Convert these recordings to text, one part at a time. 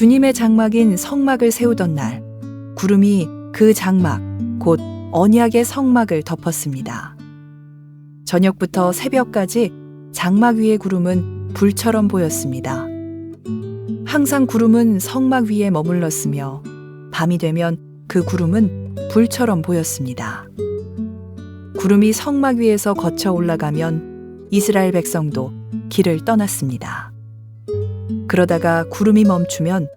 주님의 장막인 성막을 세우던 날, 구름이 그 장막, 곧 언약의 성막을 덮었습니다. 저녁부터 새벽까지 장막 위의 구름은 불처럼 보였습니다. 항상 구름은 성막 위에 머물렀으며 밤이 되면 그 구름은 불처럼 보였습니다. 구름이 성막 위에서 거쳐 올라가면 이스라엘 백성도 길을 떠났습니다. 그러다가 구름이 멈추면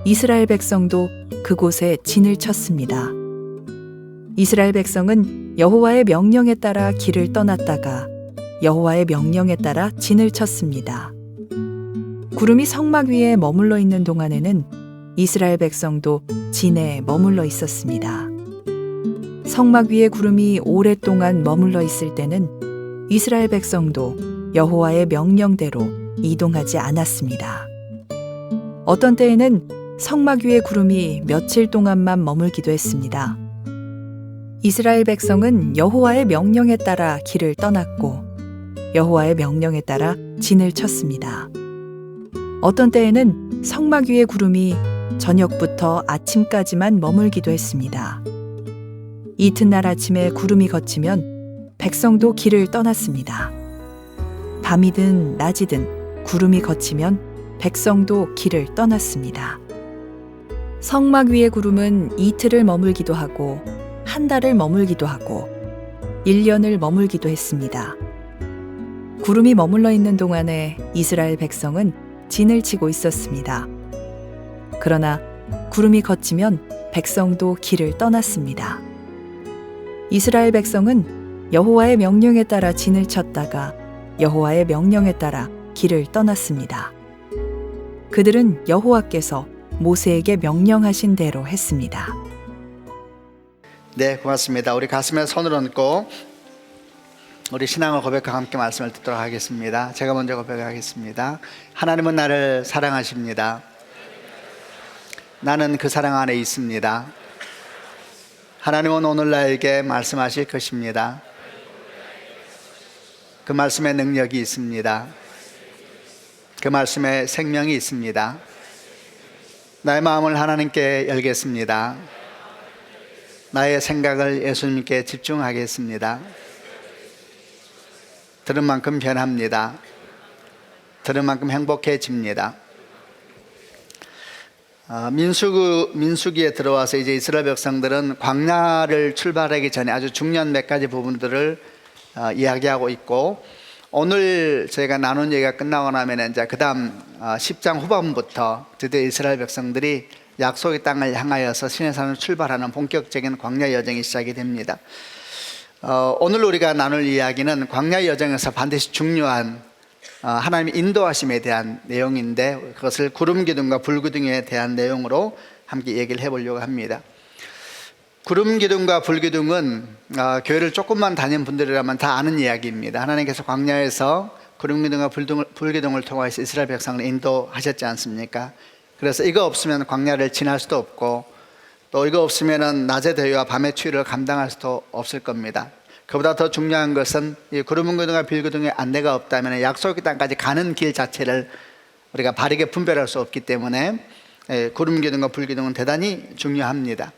이스라엘 백성도 그곳에 진을 쳤습니다. 이스라엘 백성은 여호와의 명령에 따라 길을 떠났다가 여호와의 명령에 따라 진을 쳤습니다. 구름이 성막 위에 머물러 있는 동안에는 이스라엘 백성도 진에 머물러 있었습니다. 성막 위에 구름이 오랫동안 머물러 있을 때는 이스라엘 백성도 여호와의 명령대로 이동하지 않았습니다. 어떤 때에는 성막 위에 구름이 며칠 동안만 머물기도 했습니다. 이스라엘 백성은 여호와의 명령에 따라 길을 떠났고 여호와의 명령에 따라 진을 쳤습니다. 어떤 때에는 성막 위의 구름이 저녁부터 아침까지만 머물기도 했습니다. 이튿날 아침에 구름이 걷히면 백성도 길을 떠났습니다. 밤이든 낮이든 구름이 걷히면 백성도 길을 떠났습니다. 성막 위의 구름은 이틀을 머물기도 하고 한 달을 머물기도 하고 1년을 머물기도 했습니다. 구름이 머물러 있는 동안에 이스라엘 백성은 진을 치고 있었습니다. 그러나 구름이 걷히면 백성도 길을 떠났습니다. 이스라엘 백성은 여호와의 명령에 따라 진을 쳤다가 여호와의 명령에 따라 길을 떠났습니다. 그들은 여호와께서 모세에게 명령하신 대로 했습니다. 네, 고맙습니다. 우리 가슴에 손을 얹고 우리 신앙을 고백하고 함께 말씀을 듣도록 하겠습니다. 제가 먼저 고백하겠습니다. 하나님은 나를 사랑하십니다. 나는 그 사랑 안에 있습니다. 하나님은 오늘 나에게 말씀하실 것입니다. 그 말씀에 능력이 있습니다. 그 말씀에 생명이 있습니다. 나의 마음을 하나님께 열겠습니다. 나의 생각을 예수님께 집중하겠습니다. 들은 만큼 변합니다. 들은 만큼 행복해집니다. 민수기에 들어와서 이제 이스라엘 백성들은 광야를 출발하기 전에 아주 중요한 몇 가지 부분들을 이야기하고 있고, 오늘 저희가 나눈 얘기가 끝나고 나면 이제 그 다음 10장 후반부터 드디어 이스라엘 백성들이 약속의 땅을 향하여서 신의 산을 출발하는 본격적인 광야 여정이 시작이 됩니다. 오늘 우리가 나눌 이야기는 광야 여정에서 반드시 중요한 하나님의 인도하심에 대한 내용인데, 그것을 구름 기둥과 불 기둥에 대한 내용으로 함께 얘기를 해보려고 합니다. 구름 기둥과 불 기둥은 교회를 조금만 다닌 분들이라면 다 아는 이야기입니다. 하나님께서 광야에서 구름 기둥과 불 기둥을 통해서 이스라엘 백성을 인도하셨지 않습니까? 그래서 이거 없으면 광야를 지날 수도 없고, 또 이거 없으면 낮의 더위와 밤의 추위를 감당할 수도 없을 겁니다. 그보다 더 중요한 것은 이 구름 기둥과 불 기둥의 안내가 없다면 약속의 땅까지 가는 길 자체를 우리가 바르게 분별할 수 없기 때문에 구름 기둥과 불 기둥은 대단히 중요합니다.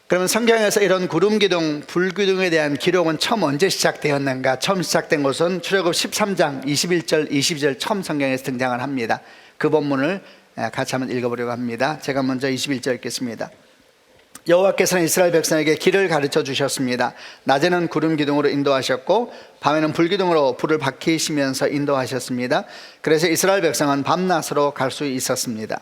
그러면 성경에서 이런 구름 기둥, 불 기둥에 대한 기록은 처음 언제 시작되었는가? 처음 시작된 것은 출애굽 13장 21절, 22절 처음 성경에서 등장을 합니다. 그 본문을 같이 한번 읽어보려고 합니다. 제가 먼저 21절 읽겠습니다. 여호와께서는 이스라엘 백성에게 길을 가르쳐 주셨습니다. 낮에는 구름 기둥으로 인도하셨고 밤에는 불 기둥으로 불을 밝히시면서 인도하셨습니다. 그래서 이스라엘 백성은 밤낮으로 갈 수 있었습니다.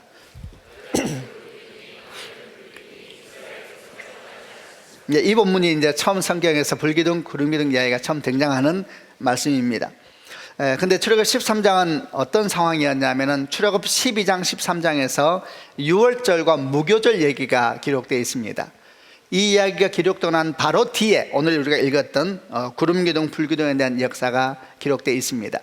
이 본문이 이제 처음 성경에서 불기둥, 구름기둥 이야기가 처음 등장하는 말씀입니다. 근데 출애굽 13장은 어떤 상황이었냐면은 출애굽 12장, 13장에서 유월절과 무교절 얘기가 기록되어 있습니다. 이 이야기가 기록되고 난 바로 뒤에 오늘 우리가 읽었던 구름기둥, 불기둥에 대한 역사가 기록되어 있습니다.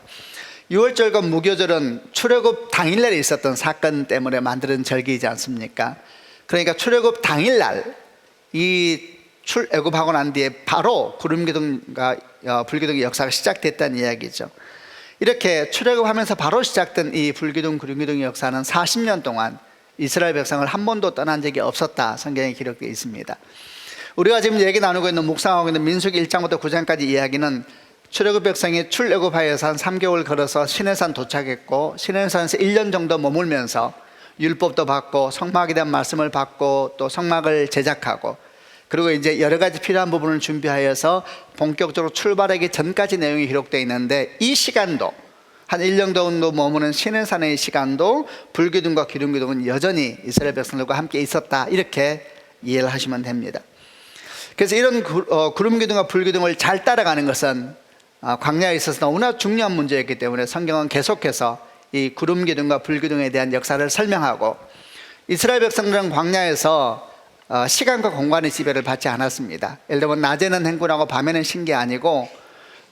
유월절과 무교절은 출애굽 당일날에 있었던 사건 때문에 만드는 절기이지 않습니까? 그러니까 출애굽 당일날 이 출애굽하고 난 뒤에 바로 구름기둥과 불기둥의 역사가 시작됐다는 이야기죠. 이렇게 출애굽하면서 바로 시작된 이 불기둥, 구름기둥의 역사는 40년 동안 이스라엘 백성을 한 번도 떠난 적이 없었다, 성경에 기록되어 있습니다. 우리가 지금 얘기 나누고 있는, 묵상하고 있는 민수기 1장부터 9장까지 이야기는 출애굽 백성이 출애굽하여서 한 3개월 걸어서 시내산 도착했고, 시내산에서 1년 정도 머물면서 율법도 받고 성막에 대한 말씀을 받고 또 성막을 제작하고, 그리고 이제 여러 가지 필요한 부분을 준비하여서 본격적으로 출발하기 전까지 내용이 기록되어 있는데, 이 시간도 한 1년 정도 머무는 시내산의 시간도 불기둥과 기름기둥은 여전히 이스라엘 백성들과 함께 있었다, 이렇게 이해를 하시면 됩니다. 그래서 이런 구름기둥과 불기둥을 잘 따라가는 것은 광야에 있어서 너무나 중요한 문제였기 때문에 성경은 계속해서 이 구름기둥과 불기둥에 대한 역사를 설명하고, 이스라엘 백성들은 광야에서 시간과 공간의 지배를 받지 않았습니다. 예를 들면 낮에는 행군하고 밤에는 쉰 게 아니고,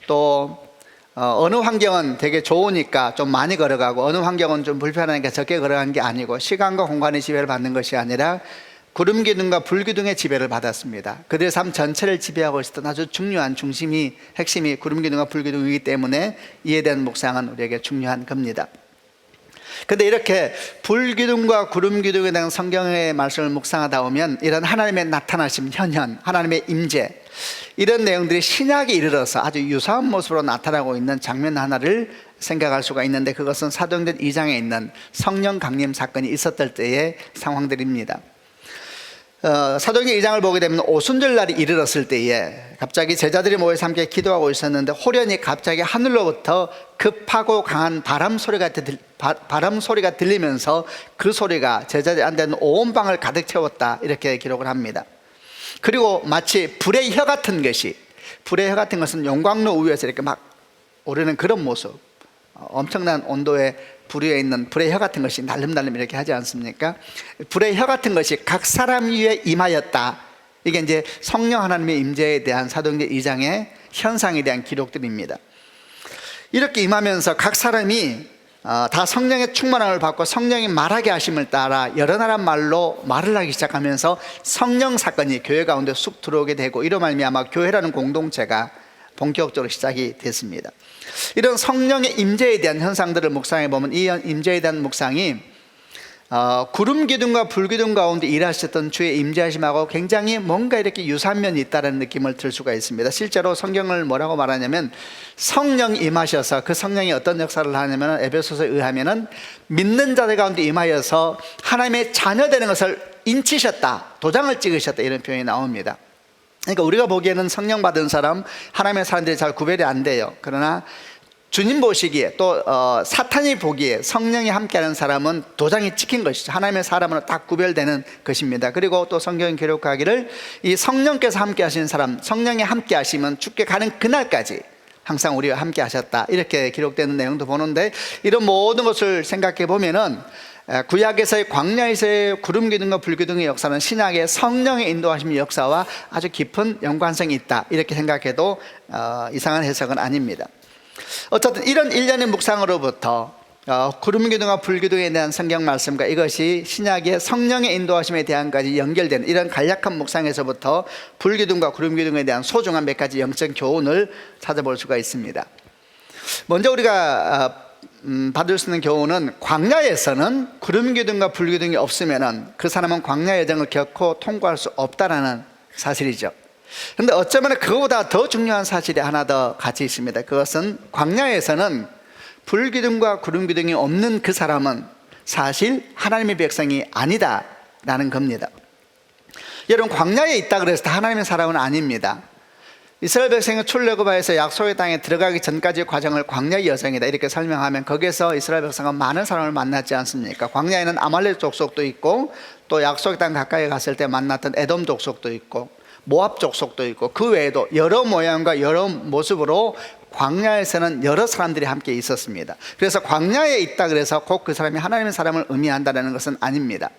또 어느 환경은 되게 좋으니까 좀 많이 걸어가고 어느 환경은 좀 불편하니까 적게 걸어간 게 아니고, 시간과 공간의 지배를 받는 것이 아니라 구름기둥과 불기둥의 지배를 받았습니다. 그들의 삶 전체를 지배하고 있었던 아주 중요한 중심이, 핵심이 구름기둥과 불기둥이기 때문에 이에 대한 묵상은 우리에게 중요한 겁니다. 그런데 이렇게 불기둥과 구름기둥에 대한 성경의 말씀을 묵상하다 보면 이런 하나님의 나타나심, 현현, 하나님의 임재, 이런 내용들이 신약에 이르러서 아주 유사한 모습으로 나타나고 있는 장면 하나를 생각할 수가 있는데, 그것은 사도행전 2장에 있는 성령 강림 사건이 있었을 때의 상황들입니다. 사도행전 2장을 보게 되면 오순절 날이 이르렀을 때에 갑자기 제자들이 모여서 함께 기도하고 있었는데, 호련히 갑자기 하늘로부터 급하고 강한 바람 소리가 들리면서 그 소리가 제자들이 앉아 있는 온 방을 가득 채웠다, 이렇게 기록을 합니다. 그리고 마치 불의 혀 같은 것이, 불의 혀 같은 것은 용광로 위에서 이렇게 막 오르는 그런 모습, 엄청난 온도에 불 위에 있는 불의 혀 같은 것이 날름날름 이렇게 하지 않습니까? 불의 혀 같은 것이 각 사람 위에 임하였다. 이게 이제 성령 하나님의 임재에 대한 사도행전 2장의 현상에 대한 기록들입니다. 이렇게 임하면서 각 사람이 다 성령의 충만함을 받고 성령이 말하게 하심을 따라 여러 나라 말로 말을 하기 시작하면서 성령 사건이 교회 가운데 쑥 들어오게 되고, 이로 말미암아 교회라는 공동체가 본격적으로 시작이 됐습니다. 이런 성령의 임재에 대한 현상들을 묵상해 보면, 이 임재에 대한 묵상이 구름기둥과 불기둥 가운데 일하셨던 주의 임재하심하고 굉장히 뭔가 이렇게 유사한 면이 있다는 느낌을 들 수가 있습니다. 실제로 성경을 뭐라고 말하냐면, 성령이 임하셔서, 그 성령이 어떤 역사를 하냐면 에베소서에 의하면 믿는 자들 가운데 임하여서 하나님의 자녀 되는 것을 인치셨다, 도장을 찍으셨다, 이런 표현이 나옵니다. 그러니까 우리가 보기에는 성령 받은 사람, 하나님의 사람들이 잘 구별이 안 돼요. 그러나 주님 보시기에, 또 사탄이 보기에 성령이 함께하는 사람은 도장이 찍힌 것이죠. 하나님의 사람으로 딱 구별되는 것입니다. 그리고 또 성경이 기록하기를 이 성령께서 함께하시는 사람, 성령이 함께하시면 죽게 가는 그날까지 항상 우리와 함께하셨다, 이렇게 기록되는 내용도 보는데, 이런 모든 것을 생각해 보면은 구약에서의 광야에서의 구름기둥과 불기둥의 역사는 신약의 성령의 인도하심의 역사와 아주 깊은 연관성이 있다, 이렇게 생각해도 이상한 해석은 아닙니다. 어쨌든 이런 일련의 묵상으로부터 구름기둥과 불기둥에 대한 성경 말씀과 이것이 신약의 성령의 인도하심에 대한까지 연결되는 이런 간략한 묵상에서부터 불기둥과 구름기둥에 대한 소중한 몇 가지 영적 교훈을 찾아볼 수가 있습니다. 먼저 우리가 받을 수 있는 교훈은, 광야에서는 구름기둥과 불기둥이 없으면 그 사람은 광야 여정을 결코 통과할 수 없다라는 사실이죠. 그런데 어쩌면 그거보다 더 중요한 사실이 하나 더 같이 있습니다. 그것은 광야에서는 불기둥과 구름기둥이 없는 그 사람은 사실 하나님의 백성이 아니다라는 겁니다. 여러분, 광야에 있다 그래서 다 하나님의 사람은 아닙니다. 이스라엘 백성이 출애굽하여서 약속의 땅에 들어가기 전까지의 과정을 광야의 여정이다, 이렇게 설명하면 거기에서 이스라엘 백성은 많은 사람을 만났지 않습니까? 광야에는 아말렉 족속도 있고, 또 약속의 땅 가까이 갔을 때 만났던 에돔 족속도 있고, 모압 족속도 있고, 그 외에도 여러 모양과 여러 모습으로 광야에서는 여러 사람들이 함께 있었습니다. 그래서 광야에 있다 그래서 꼭 그 사람이 하나님의 사람을 의미한다는 것은 아닙니다.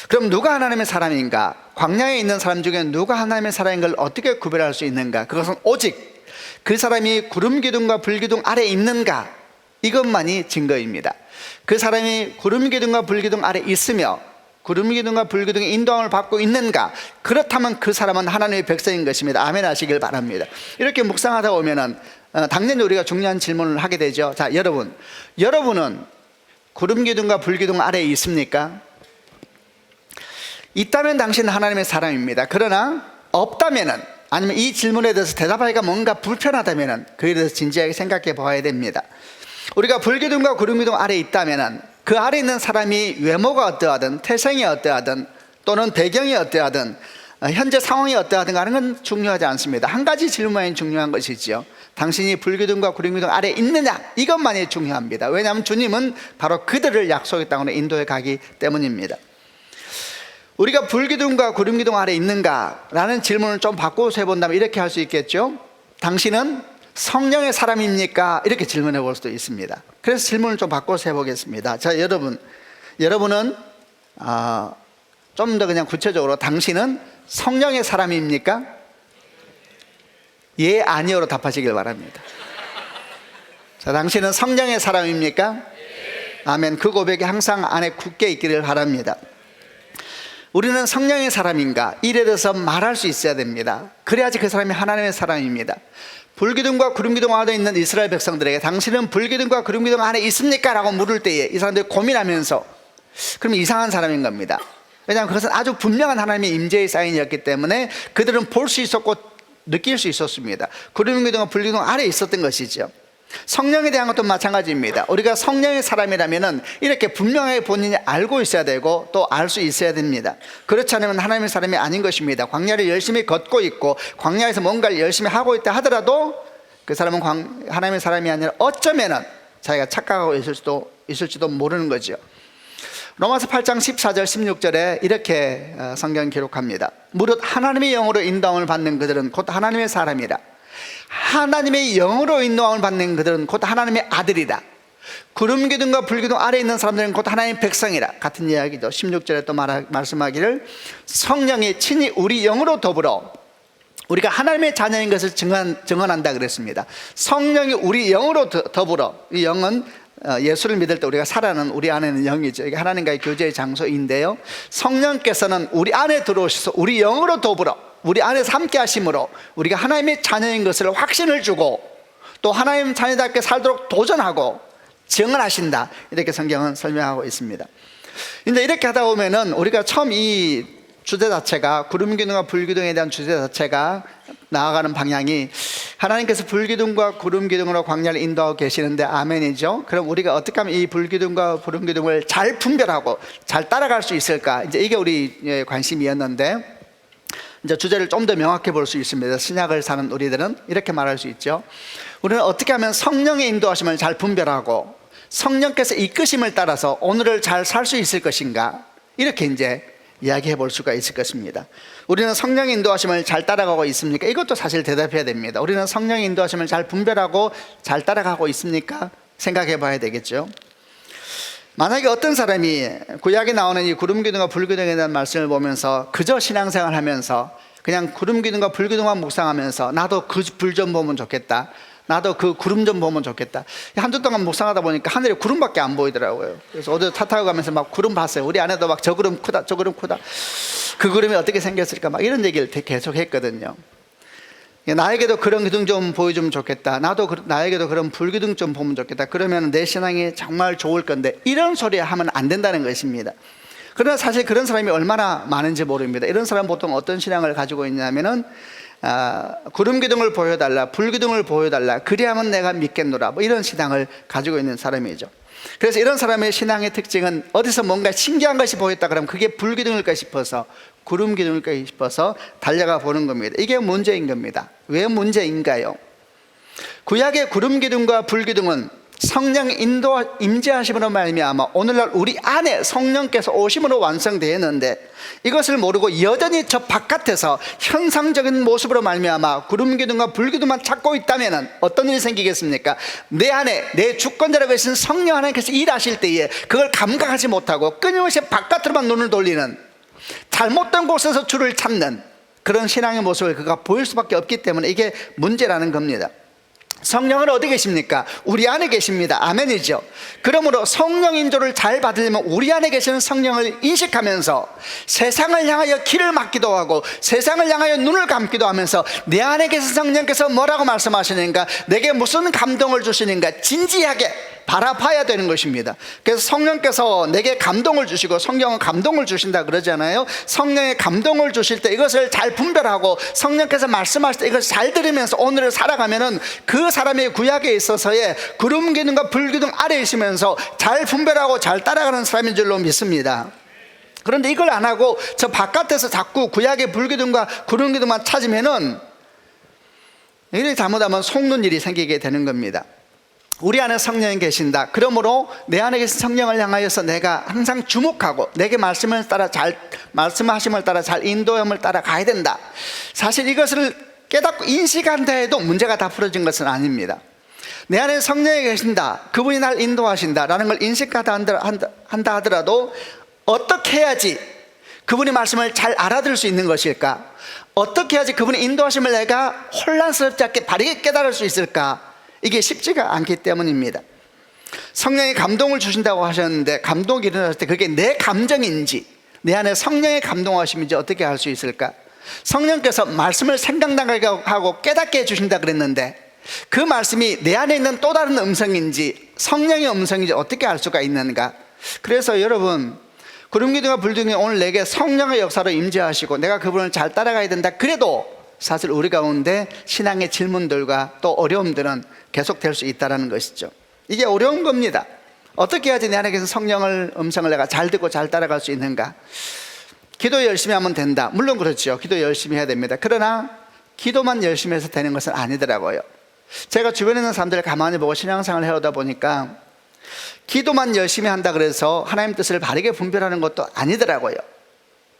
그럼 누가 하나님의 사람인가? 광야에 있는 사람 중에 누가 하나님의 사람인 걸 어떻게 구별할 수 있는가? 그것은 오직 그 사람이 구름기둥과 불기둥 아래 있는가, 이것만이 증거입니다. 그 사람이 구름기둥과 불기둥 아래 있으며 구름기둥과 불기둥의 인도함을 받고 있는가? 그렇다면 그 사람은 하나님의 백성인 것입니다. 아멘 하시길 바랍니다. 이렇게 묵상하다 보면은 당연히 우리가 중요한 질문을 하게 되죠. 자, 여러분은 구름 기둥과 불 기둥 아래에 있습니까? 있다면 당신은 하나님의 사람입니다. 그러나 없다면은, 아니면 이 질문에 대해서 대답하기가 뭔가 불편하다면은 그에 대해서 진지하게 생각해 봐야 됩니다. 우리가 불 기둥과 구름 기둥 아래에 있다면은 그 아래에 있는 사람이 외모가 어떠하든, 태생이 어떠하든, 또는 배경이 어떠하든, 현재 상황이 어떠하든 하는 건 중요하지 않습니다. 한 가지 질문만이 중요한 것이지요. 당신이 불기둥과 구름기둥 아래에 있느냐, 이것만이 중요합니다. 왜냐하면 주님은 바로 그들을 약속의 땅으로 인도해 가기 때문입니다. 우리가 불기둥과 구름기둥 아래에 있는가라는 질문을 좀 바꿔서 해본다면 이렇게 할 수 있겠죠. 당신은 성령의 사람입니까? 이렇게 질문해 볼 수도 있습니다. 그래서 질문을 좀 바꿔서 해보겠습니다. 자, 여러분은 좀 더 그냥 구체적으로 당신은 성령의 사람입니까? 예, 아니요로 답하시길 바랍니다. 자, 당신은 성령의 사람입니까? 아멘. 그 고백이 항상 안에 굳게 있기를 바랍니다. 우리는 성령의 사람인가? 이래 대해서 말할 수 있어야 됩니다. 그래야지 그 사람이 하나님의 사람입니다. 불기둥과 구름기둥 안에 있는 이스라엘 백성들에게 당신은 불기둥과 구름기둥 안에 있습니까? 라고 물을 때에 이 사람들이 고민하면서 그러면 이상한 사람인 겁니다. 왜냐하면 그것은 아주 분명한 하나님의 임재의 사인이었기 때문에 그들은 볼 수 있었고 느낄 수 있었습니다. 구름기둥과 불기둥 아래에 있었던 것이죠. 성령에 대한 것도 마찬가지입니다. 우리가 성령의 사람이라면 이렇게 분명하게 본인이 알고 있어야 되고 또 알 수 있어야 됩니다. 그렇지 않으면 하나님의 사람이 아닌 것입니다. 광야를 열심히 걷고 있고 광야에서 뭔가를 열심히 하고 있다 하더라도 그 사람은 하나님의 사람이 아니라 어쩌면은 자기가 착각하고 있을지도 모르는 거죠. 로마서 8장 14절 16절에 이렇게 성경 기록합니다. 무릇 하나님의 영으로 인도함을 받는 그들은 곧 하나님의 사람이라. 하나님의 영으로 인도함을 받는 그들은 곧 하나님의 아들이다. 구름기둥과 불기둥 아래에 있는 사람들은 곧 하나님의 백성이라. 같은 이야기죠. 16절에 또 말씀하기를 성령이 친히 우리 영으로 더불어 우리가 하나님의 자녀인 것을 증언한다 그랬습니다. 성령이 우리 영으로 더불어, 이 영은 예수를 믿을 때 우리가 살아는 우리 안에는 영이죠. 이게 하나님과의 교제의 장소인데요, 성령께서는 우리 안에 들어오셔서 우리 영으로 더불어 우리 안에서 함께 하심으로 우리가 하나님의 자녀인 것을 확신을 주고 또 하나님 자녀답게 살도록 도전하고 증언하신다, 이렇게 성경은 설명하고 있습니다. 근데 이렇게 하다 보면은 우리가 처음 이 주제 자체가, 구름기둥과 불기둥에 대한 주제 자체가 나아가는 방향이 하나님께서 불기둥과 구름기둥으로 광야를 인도하고 계시는데 아멘이죠. 그럼 우리가 어떻게 하면 이 불기둥과 구름기둥을 잘 분별하고 잘 따라갈 수 있을까, 이제 이게 우리 관심이었는데, 이제 주제를 좀 더 명확히 볼 수 있습니다. 신약을 사는 우리들은 이렇게 말할 수 있죠. 우리는 어떻게 하면 성령의 인도하심을 잘 분별하고 성령께서 이끄심을 따라서 오늘을 잘 살 수 있을 것인가, 이렇게 이제 이야기해 볼 수가 있을 것입니다. 우리는 성령의 인도하심을 잘 따라가고 있습니까? 이것도 사실 대답해야 됩니다. 우리는 성령의 인도하심을 잘 분별하고 잘 따라가고 있습니까? 생각해 봐야 되겠죠. 만약에 어떤 사람이 구약에 나오는 이 구름기둥과 불기둥에 대한 말씀을 보면서 그저 신앙생활 하면서 그냥 구름기둥과 불기둥만 묵상하면서 나도 그 불 좀 보면 좋겠다, 나도 그 구름 좀 보면 좋겠다, 한 주 동안 묵상하다 보니까 하늘에 구름밖에 안 보이더라고요. 그래서 어제 차 타고 가면서 막 구름 봤어요. 우리 안에도 막 저 구름 크다, 저 구름 크다, 그 구름이 어떻게 생겼을까, 막 이런 얘기를 계속 했거든요. 나에게도 그런 기둥 좀 보여주면 좋겠다, 나에게도 그런 불기둥 좀 보면 좋겠다, 그러면 내 신앙이 정말 좋을 건데, 이런 소리 하면 안 된다는 것입니다. 그러나 사실 그런 사람이 얼마나 많은지 모릅니다. 이런 사람 보통 어떤 신앙을 가지고 있냐면은 구름기둥을 보여달라, 불기둥을 보여달라, 그리하면 내가 믿겠노라, 뭐 이런 신앙을 가지고 있는 사람이죠. 그래서 이런 사람의 신앙의 특징은 어디서 뭔가 신기한 것이 보였다 그러면 그게 불기둥일까 싶어서, 구름기둥일까 싶어서 달려가 보는 겁니다. 이게 문제인 겁니다. 왜 문제인가요? 구약의 구름기둥과 불기둥은 성령 인도 임재하심으로 말미암아 오늘날 우리 안에 성령께서 오심으로 완성되었는데, 이것을 모르고 여전히 저 바깥에서 현상적인 모습으로 말미암아 구름기둥과 불기둥만 찾고 있다면 어떤 일이 생기겠습니까? 내 안에 내 주권자라고 하신 성령 하나님께서 일하실 때에 그걸 감각하지 못하고 끊임없이 바깥으로만 눈을 돌리는, 잘못된 곳에서 주를 찾는 그런 신앙의 모습을 그가 보일 수밖에 없기 때문에 이게 문제라는 겁니다. 성령은 어디 계십니까? 우리 안에 계십니다. 아멘이죠. 그러므로 성령 인도를 잘 받으려면 우리 안에 계시는 성령을 인식하면서 세상을 향하여 길을 막기도 하고 세상을 향하여 눈을 감기도 하면서 내 안에 계신 성령께서 뭐라고 말씀하시는가, 내게 무슨 감동을 주시는가 진지하게 바라봐야 되는 것입니다. 그래서 성령께서 내게 감동을 주시고 성령은 감동을 주신다 그러잖아요. 성령의 감동을 주실 때 이것을 잘 분별하고 성령께서 말씀하실 때 이것을 잘 들으면서 오늘을 살아가면은 그 사람의 구약에 있어서의 구름 기둥과 불 기둥 아래에 있으면서 잘 분별하고 잘 따라가는 사람인 줄로 믿습니다. 그런데 이걸 안 하고 저 바깥에서 자꾸 구약의 불 기둥과 구름 기둥만 찾으면은 이렇게 잘못하면 속는 일이 생기게 되는 겁니다. 우리 안에 성령이 계신다. 그러므로 내 안에 계신 성령을 향하여서 내가 항상 주목하고 내게 말씀을 따라 말씀하심을 따라 잘 인도함을 따라 가야 된다. 사실 이것을 깨닫고 인식한다 해도 문제가 다 풀어진 것은 아닙니다. 내 안에 성령이 계신다, 그분이 날 인도하신다라는 걸 인식한다 하더라도 어떻게 해야지 그분의 말씀을 잘 알아들을 수 있는 것일까? 어떻게 해야지 그분의 인도하심을 내가 혼란스럽지 않게 바르게 깨달을 수 있을까? 이게 쉽지가 않기 때문입니다. 성령이 감동을 주신다고 하셨는데 감동이 일어났을 때 그게 내 감정인지 내 안에 성령의 감동하심인지 어떻게 알 수 있을까? 성령께서 말씀을 생각나게 하고 깨닫게 해주신다 그랬는데 그 말씀이 내 안에 있는 또 다른 음성인지 성령의 음성인지 어떻게 알 수가 있는가? 그래서 여러분, 구름기둥과 불기둥이 오늘 내게 성령의 역사로 임재하시고 내가 그분을 잘 따라가야 된다. 그래도 사실 우리 가운데 신앙의 질문들과 또 어려움들은 계속될 수 있다는 것이죠. 이게 어려운 겁니다. 어떻게 해야지 내 안에 계신 성령의 음성을 내가 잘 듣고 잘 따라갈 수 있는가? 기도 열심히 하면 된다. 물론 그렇죠. 기도 열심히 해야 됩니다. 그러나 기도만 열심히 해서 되는 것은 아니더라고요. 제가 주변에 있는 사람들을 가만히 보고 신앙생활을 해오다 보니까 기도만 열심히 한다 그래서 하나님 뜻을 바르게 분별하는 것도 아니더라고요.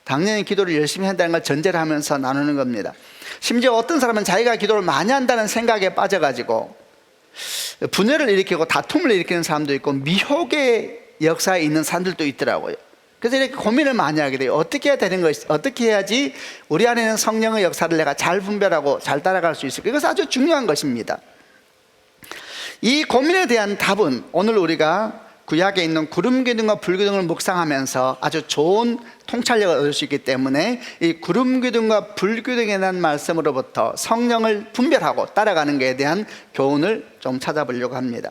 당연히 기도를 열심히 한다는 걸 전제를 하면서 나누는 겁니다. 심지어 어떤 사람은 자기가 기도를 많이 한다는 생각에 빠져가지고 분열을 일으키고 다툼을 일으키는 사람도 있고 미혹의 역사에 있는 사람들도 있더라고요. 그래서 이렇게 고민을 많이 하게 돼요. 어떻게 해야 되는 것이, 어떻게 해야지 우리 안에 있는 성령의 역사를 내가 잘 분별하고 잘 따라갈 수 있을까? 이것은 아주 중요한 것입니다. 이 고민에 대한 답은 오늘 우리가 구약에 있는 구름기둥과 불기둥을 묵상하면서 아주 좋은 통찰력을 얻을 수 있기 때문에 이 구름기둥과 불기둥에 대한 말씀으로부터 성령을 분별하고 따라가는 것에 대한 교훈을 좀 찾아보려고 합니다.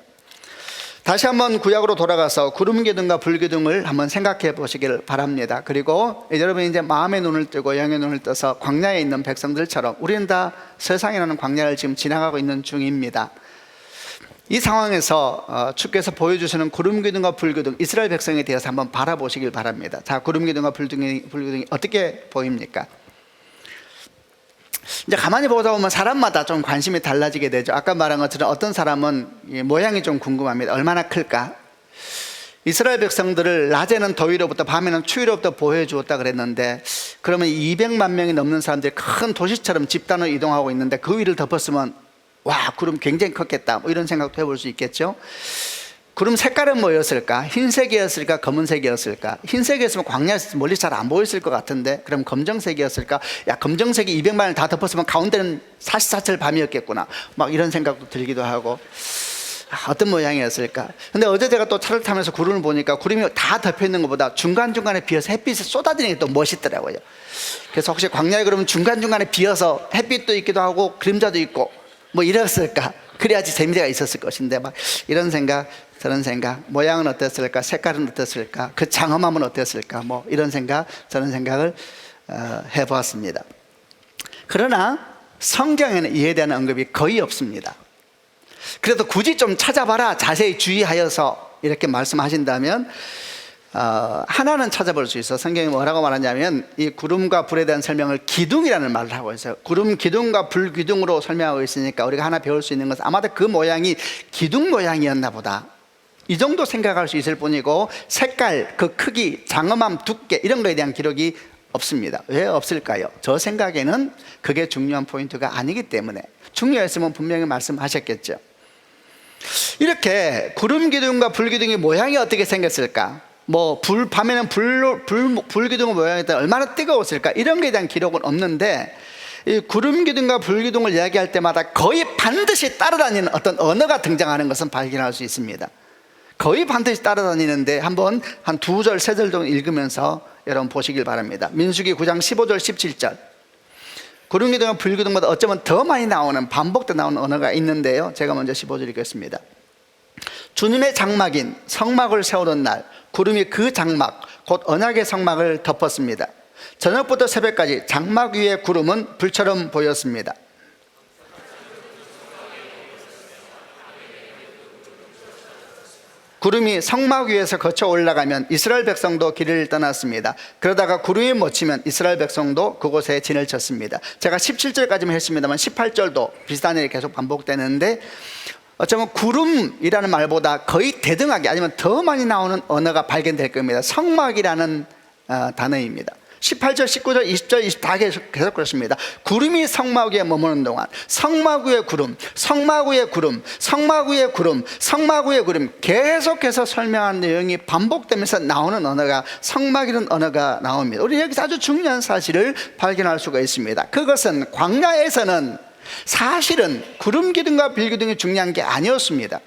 다시 한번 구약으로 돌아가서 구름기둥과 불기둥을 한번 생각해 보시길 바랍니다. 그리고 여러분이 이제 마음의 눈을 뜨고 영의 눈을 떠서 광야에 있는 백성들처럼 우리는 다 세상이라는 광야를 지금 지나가고 있는 중입니다. 이 상황에서 주께서 보여주시는 구름기둥과 불기둥, 이스라엘 백성에 대해서 한번 바라보시길 바랍니다. 자, 구름기둥과 불기둥이 어떻게 보입니까? 이제 가만히 보다 보면 사람마다 좀 관심이 달라지게 되죠. 아까 말한 것처럼 어떤 사람은 모양이 좀 궁금합니다. 얼마나 클까? 이스라엘 백성들을 낮에는 더위로부터 밤에는 추위로부터 보호해 주었다 그랬는데, 그러면 200만 명이 넘는 사람들이 큰 도시처럼 집단으로 이동하고 있는데 그 위를 덮었으면 와, 구름 굉장히 컸겠다, 뭐 이런 생각도 해볼 수 있겠죠. 구름 색깔은 뭐였을까? 흰색이었을까? 검은색이었을까? 흰색이었으면 광야에서 멀리 잘 안 보였을 것 같은데, 그럼 검정색이었을까? 야, 검정색이 200만을 다 덮었으면 가운데는 사시사철 밤이었겠구나, 막 이런 생각도 들기도 하고, 어떤 모양이었을까? 근데 어제 제가 또 차를 타면서 구름을 보니까 구름이 다 덮여 있는 것보다 중간중간에 비어서 햇빛이 쏟아지는 게 또 멋있더라고요. 그래서 혹시 광야에 그러면 중간중간에 비어서 햇빛도 있기도 하고 그림자도 있고 뭐 이랬을까? 그래야지 재미가 있었을 것인데, 막 이런 생각, 저런 생각, 모양은 어땠을까? 색깔은 어땠을까? 그 장엄함은 어땠을까? 뭐 이런 생각, 저런 생각을 해보았습니다. 그러나 성경에는 이에 대한 언급이 거의 없습니다. 그래도 굳이 좀 찾아봐라, 자세히 주의하여서 이렇게 말씀하신다면 하나는 찾아볼 수 있어. 성경이 뭐라고 말하냐면 이 구름과 불에 대한 설명을 기둥이라는 말을 하고 있어요. 구름 기둥과 불 기둥으로 설명하고 있으니까 우리가 하나 배울 수 있는 것은 아마도 그 모양이 기둥 모양이었나 보다, 이 정도 생각할 수 있을 뿐이고, 색깔, 그 크기, 장엄함, 두께 이런 거에 대한 기록이 없습니다. 왜 없을까요? 저 생각에는 그게 중요한 포인트가 아니기 때문에. 중요했으면 분명히 말씀하셨겠죠. 이렇게 구름 기둥과 불 기둥의 모양이 어떻게 생겼을까? 뭐 밤에는 불기둥의 모양이 얼마나 뜨거웠을까? 이런 것에 대한 기록은 없는데, 이 구름 기둥과 불 기둥을 이야기할 때마다 거의 반드시 따라다니는 어떤 언어가 등장하는 것은 발견할 수 있습니다. 거의 반드시 따라다니는데 한번 한 2절, 3절 정도 읽으면서 여러분 보시길 바랍니다. 민수기 9장 15절, 17절. 구름 기둥과 불 기둥보다 어쩌면 더 많이 나오는, 반복돼 나오는 언어가 있는데요, 제가 먼저 15절 읽겠습니다. 주님의 장막인 성막을 세우던 날 구름이 그 장막 곧 언약의 성막을 덮었습니다. 저녁부터 새벽까지 장막 위의 구름은 불처럼 보였습니다. 구름이 성막 위에서 거쳐 올라가면 이스라엘 백성도 길을 떠났습니다. 그러다가 구름이 묻히면 이스라엘 백성도 그곳에 진을 쳤습니다. 제가 17절까지만 했습니다만 18절도 비슷한 일이 계속 반복되는데, 어쩌면 구름이라는 말보다 거의 대등하게 아니면 더 많이 나오는 언어가 발견될 겁니다. 성막이라는 단어입니다. 18절, 19절, 20절, 20 다 계속 그렇습니다. 구름이 성막 위에 머무는 동안 성막 위에 구름, 성막 위에 구름, 성막 위에 구름, 성막 위에 구름, 계속해서 설명하는 내용이 반복되면서 나오는 언어가 성막이라는 언어가 나옵니다. 우리 여기서 아주 중요한 사실을 발견할 수가 있습니다. 그것은 광야에서는 사실은 구름 기둥과 불 기둥이 중요한 게 아니었습니다.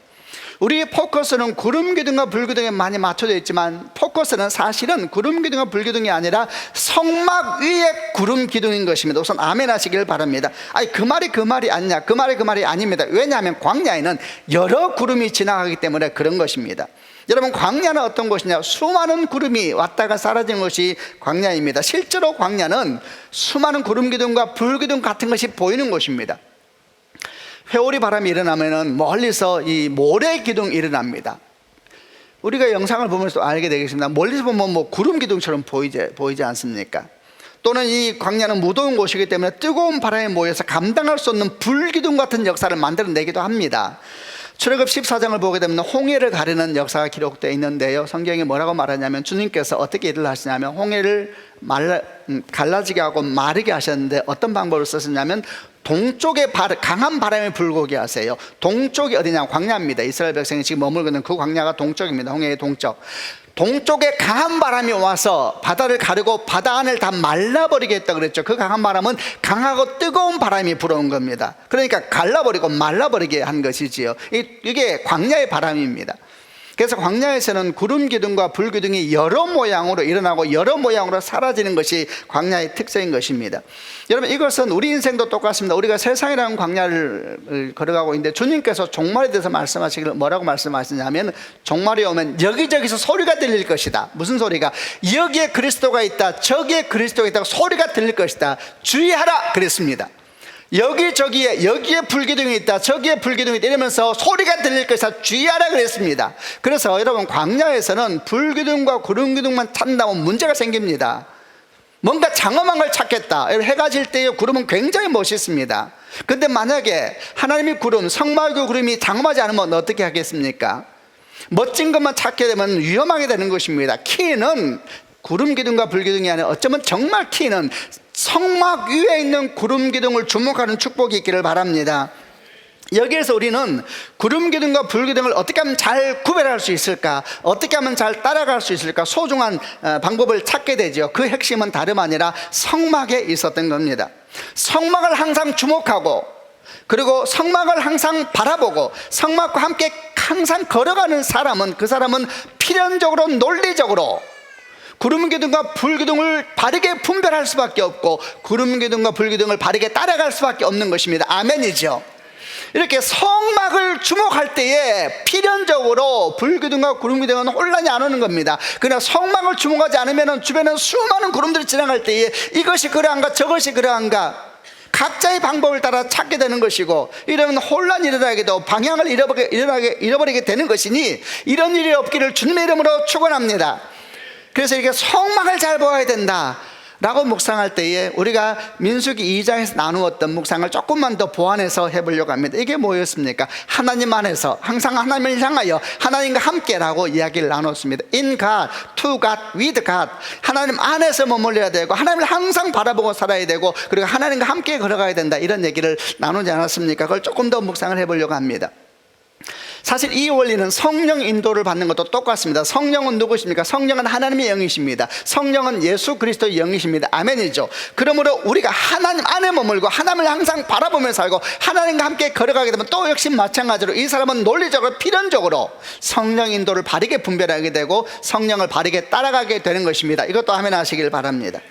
우리의 포커스는 구름 기둥과 불 기둥에 많이 맞춰져 있지만 포커스는 사실은 구름 기둥과 불 기둥이 아니라 성막 위에 구름 기둥인 것입니다. 우선 아멘 하시길 바랍니다. 아니 그 말이 아니냐, 그 말이 아닙니다. 왜냐하면 광야에는 여러 구름이 지나가기 때문에 그런 것입니다. 여러분, 광야는 어떤 곳이냐? 수많은 구름이 왔다가 사라지는 것이 광야입니다. 실제로 광야는 수많은 구름 기둥과 불 기둥 같은 것이 보이는 곳입니다. 회오리 바람이 일어나면 멀리서 이 모래 기둥이 일어납니다. 우리가 영상을 보면서 알게 되겠습니다. 멀리서 보면 뭐 구름 기둥처럼 보이지 않습니까? 또는 이 광야는 무더운 곳이기 때문에 뜨거운 바람에 모여서 감당할 수 없는 불 기둥 같은 역사를 만들어내기도 합니다. 출애굽 14장을 보게 되면 홍해를 가르는 역사가 기록되어 있는데요, 성경이 뭐라고 말하냐면 주님께서 어떻게 일을 하시냐면 홍해를 갈라지게 하고 마르게 하셨는데 어떤 방법을 쓰셨냐면 동쪽에 강한 바람이 불고게 하세요. 동쪽이 어디냐? 광야입니다. 이스라엘 백성이 지금 머물고 있는 그 광야가 동쪽입니다. 홍해의 동쪽. 동쪽에 강한 바람이 와서 바다를 가르고 바다 안을 다 말라버리게 했다 그랬죠. 그 강한 바람은 강하고 뜨거운 바람이 불어온 겁니다. 그러니까 갈라버리고 말라버리게 한 것이지요. 이게 광야의 바람입니다. 그래서 광야에서는 구름 기둥과 불 기둥이 여러 모양으로 일어나고 여러 모양으로 사라지는 것이 광야의 특성인 것입니다. 여러분, 이것은 우리 인생도 똑같습니다. 우리가 세상이라는 광야를 걸어가고 있는데 주님께서 종말에 대해서 말씀하시기를 뭐라고 말씀하시냐면, 종말이 오면 여기저기서 소리가 들릴 것이다. 무슨 소리가? 여기에 그리스도가 있다, 저기에 그리스도가 있다, 소리가 들릴 것이다. 주의하라 그랬습니다. 여기에 불기둥이 있다, 저기에 불기둥이 있다 이러면서 소리가 들릴 것이다, 주의하라 그랬습니다. 그래서 여러분, 광야에서는 불기둥과 구름기둥만 찾는다면 문제가 생깁니다. 뭔가 장엄한 걸 찾겠다. 해가 질 때의 구름은 굉장히 멋있습니다. 근데 만약에 하나님의 구름, 성막의 구름이 장엄하지 않으면 어떻게 하겠습니까? 멋진 것만 찾게 되면 위험하게 되는 것입니다. 키는 구름 기둥과 불 기둥이 아니라 어쩌면 정말 키는 성막 위에 있는 구름 기둥을 주목하는 축복이 있기를 바랍니다. 여기에서 우리는 구름 기둥과 불 기둥을 어떻게 하면 잘 구별할 수 있을까, 어떻게 하면 잘 따라갈 수 있을까, 소중한 방법을 찾게 되죠. 그 핵심은 다름 아니라 성막에 있었던 겁니다. 성막을 항상 주목하고, 그리고 성막을 항상 바라보고 성막과 함께 항상 걸어가는 사람은, 그 사람은 필연적으로 논리적으로 구름 기둥과 불 기둥을 바르게 분별할 수밖에 없고 구름 기둥과 불 기둥을 바르게 따라갈 수밖에 없는 것입니다. 아멘이죠. 이렇게 성막을 주목할 때에 필연적으로 불 기둥과 구름 기둥은 혼란이 안 오는 겁니다. 그러나 성막을 주목하지 않으면 주변에 수많은 구름들이 지나갈 때에 이것이 그러한가 저것이 그러한가 각자의 방법을 따라 찾게 되는 것이고, 이러면 혼란이 일어나게 되고 방향을 잃어버리게 되는 것이니 이런 일이 없기를 주님의 이름으로 축원합니다. 그래서 이렇게 성막을 잘 보아야 된다 라고 묵상할 때에 우리가 민수기 2장에서 나누었던 묵상을 조금만 더 보완해서 해보려고 합니다. 이게 뭐였습니까? 하나님 안에서 항상 하나님을 향하여 하나님과 함께라고 이야기를 나눴습니다. In God, to God, with God. 하나님 안에서 머물러야 되고 하나님을 항상 바라보고 살아야 되고 그리고 하나님과 함께 걸어가야 된다, 이런 얘기를 나누지 않았습니까? 그걸 조금 더 묵상을 해보려고 합니다. 사실 이 원리는 성령 인도를 받는 것도 똑같습니다. 성령은 누구십니까? 성령은 하나님의 영이십니다. 성령은 예수 그리스도의 영이십니다. 아멘이죠. 그러므로 우리가 하나님 안에 머물고 하나님을 항상 바라보며 살고 하나님과 함께 걸어가게 되면 또 역시 마찬가지로 이 사람은 논리적으로 필연적으로 성령 인도를 바르게 분별하게 되고 성령을 바르게 따라가게 되는 것입니다. 이것도 아멘 하시길 바랍니다.